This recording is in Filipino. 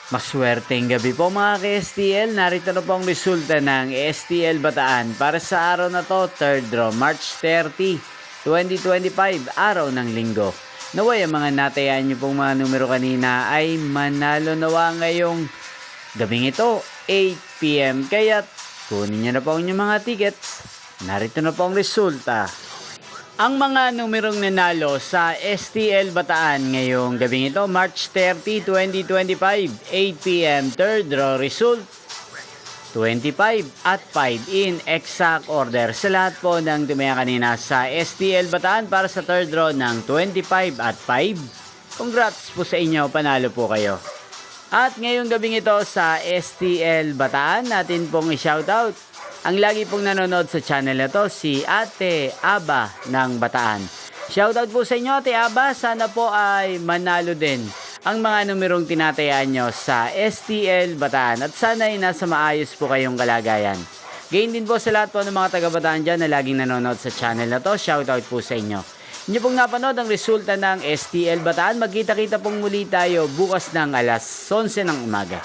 Maswerteng gabi po mga ka-STL. Narito na po ang resulta ng STL Bataan para sa araw na to, 3rd draw, March 30, 2025, araw ng linggo. Naway ang mga natayaan nyo pong mga numero kanina ay manalo nawa ngayong gabing ito, 8 PM. Kaya kunin nyo na po ang inyong mga tickets. Narito na po ang resulta. Ang mga numerong nanalo sa STL Bataan ngayong gabing ito, March 30, 2025, 8 PM, 3rd draw result, 25 at 5 in exact order. Sa lahat po ng tumaya kanina sa STL Bataan para sa 3rd draw ng 25 at 5, congrats po sa inyo, panalo po kayo. At ngayong gabing ito sa STL Bataan, natin pong i-shoutout ang lagi pong nanonood sa channel na to, si Ate Aba ng Bataan. Shoutout po sa inyo, Ate Aba. Sana po ay manalo din ang mga numerong tinatayaan nyo sa STL Bataan. At sana ay nasa maayos po kayong kalagayan. Gayon din po sa lahat po ng mga taga-Bataan dyan na laging nanonood sa channel na to. Shoutout po sa inyo. Inyo pong napanood ang resulta ng STL Bataan. Magkita-kita pong muli tayo bukas ng alas 11 ng umaga.